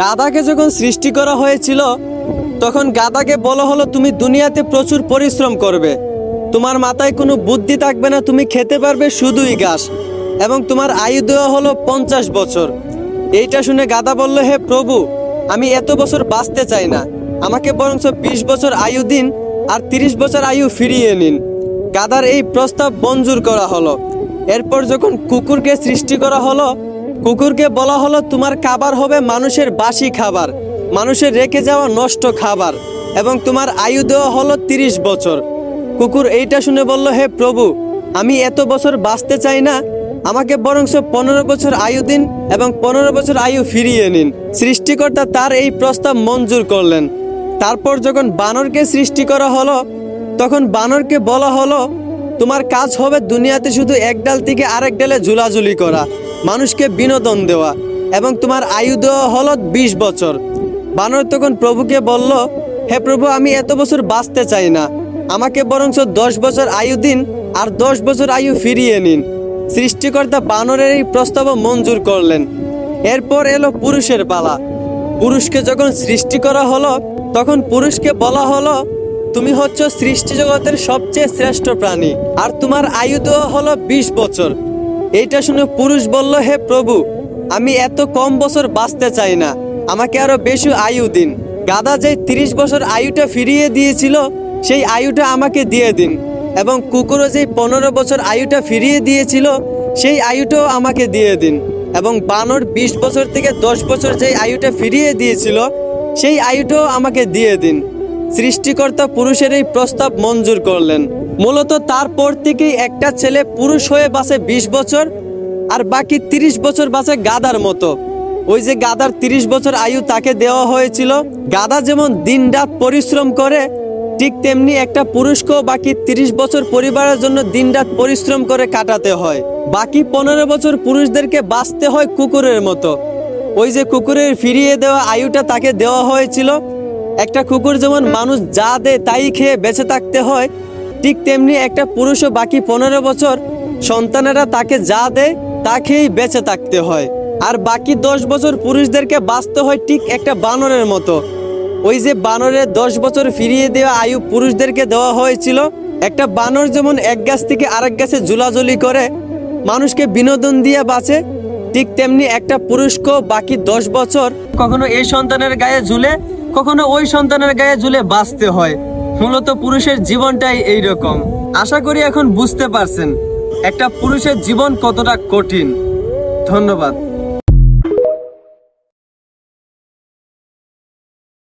গাধাকে যখন সৃষ্টি করা হয়েছিল তখন গাধাকে বলা হলো তুমি দুনিয়াতে প্রচুর পরিশ্রম করবে, তোমার মাথায় কোনো বুদ্ধি থাকবে না, তুমি খেতে পারবে শুধুই ঘাস, এবং তোমার আয়ু দেওয়া হলো 50 বছর। এইটা শুনে গাধা বলল, হে প্রভু, আমি এত বছর বাঁচতে চাই না, আমাকে বরঞ্চ 20 বছর আয়ু দিন আর 30 বছর আয়ু ফিরিয়ে নিন। গাধার এই প্রস্তাব মঞ্জুর করা হলো। এরপর যখন কুকুরকে সৃষ্টি করা হলো, কুকুরকে বলা হলো তোমার খাবার হবে মানুষের বাসি খাবার, মানুষের রেখে যাওয়া নষ্ট খাবার, এবং তোমার আয়ু দেওয়া হলো 30 বছর। কুকুর এইটা শুনে বলল, হে প্রভু, আমি এত বছর বাঁচতে চাই না, আমাকে বরঞ্চ 15 বছর আয়ু দিন এবং 15 বছর আয়ু ফিরিয়ে নিন। সৃষ্টিকর্তা তার এই প্রস্তাব মঞ্জুর করলেন। তারপর যখন বানরকে সৃষ্টি করা হলো তখন বানরকে বলা হলো তোমার কাজ হবে দুনিয়াতে শুধু এক ডাল থেকে আরেক ডালে ঝুলাঝুলি করা, মানুষকে বিনোদন দেওয়া, এবং তোমার আয়ু দেওয়া হলো 20 বছর। বানর তখন প্রভুকে বলল, হে প্রভু, আমি এত বছর বাঁচতে চাই না, আমাকে বরঞ্চ 10 বছর আয়ু দিন আর 10 বছর আয়ু ফিরিয়ে নিন। সৃষ্টিকর্তা বানরের এই প্রস্তাব মঞ্জুর করলেন। এরপর এলো পুরুষের পালা। পুরুষকে যখন সৃষ্টি করা হলো তখন পুরুষকে বলা হলো তুমি হচ্ছ সৃষ্টি জগতের সবচেয়ে শ্রেষ্ঠ প্রাণী, আর তোমার আয়ু দেওয়া হলো 20 বছর। এইটা শুনে পুরুষ বলল, হে প্রভু, আমি এত কম বছর বাঁচতে চাই না, আমাকে আরো বেশি আয়ু দিন। গাধা যে 30 বছর আয়ুটা ফিরিয়ে দিয়েছিল সেই আয়ুটা আমাকে দিয়ে দিন, এবং কুকুরও যে 15 বছর আয়ুটা ফিরিয়ে দিয়েছিল সেই আয়ুটাও আমাকে দিয়ে দিন, এবং বানর 20 বছর থেকে 10 বছর যে আয়ুটা ফিরিয়ে দিয়েছিল সেই আয়ুটাও আমাকে দিয়ে দিন। সৃষ্টিকর্তা পুরুষের এই প্রস্তাব মঞ্জুর করলেন। মূলত তারপর থেকেই একটা ছেলে পুরুষ হয়ে বাঁচে 20 বছর, আর বাকি 30 বছর বাঁচে গাধার মতো। ওই যে গাধার 30 বছর আয়ু তাকে দেওয়া হয়েছিল। গাধা যেমন দিন রাত পরিশ্রম করে, ঠিক তেমনি একটা পুরুষকেও বাকি 30 বছর পরিবারের জন্য দিন রাত পরিশ্রম করে কাটাতে হয়। বাকি 15 বছর পুরুষদেরকে বাঁচতে হয় কুকুরের মতো। ওই যে কুকুরের ফিরিয়ে দেওয়া আয়ুটা তাকে দেওয়া হয়েছিল। একটা কুকুর যেমন মানুষ যা দেয় তাই খেয়ে বেঁচে থাকতে হয়, ঠিক তেমনি একটা পুরুষও বাকি 15 বছর সন্তানেরা তাকে যা দেয় তা খেয়েই বেঁচে থাকতে হয়। আর বাকি 10 বছর পুরুষদেরকে বাঁচতে হয় ঠিক একটা বানরের মতো। ওই যে বানরের 10 বছর ফিরিয়ে দেওয়া আয়ু পুরুষদেরকে দেওয়া হয়েছিল। একটা বানর যেমন এক গাছ থেকে আরেক গাছে ঝুলাঝুলি করে মানুষকে বিনোদন দিয়ে বাঁচে, ঠিক তেমনি একটা পুরুষকেও বাকি 10 বছর কখনো এই সন্তানের গায়ে ঝুলে, কখনো ওই সন্তানের গায়ে ঝুলে বাঁচতে হয়। মূলত পুরুষের জীবনটাই এইরকম। আশা করি এখন বুঝতে পারছেন একটা পুরুষের জীবন কতটা কঠিন। ধন্যবাদ।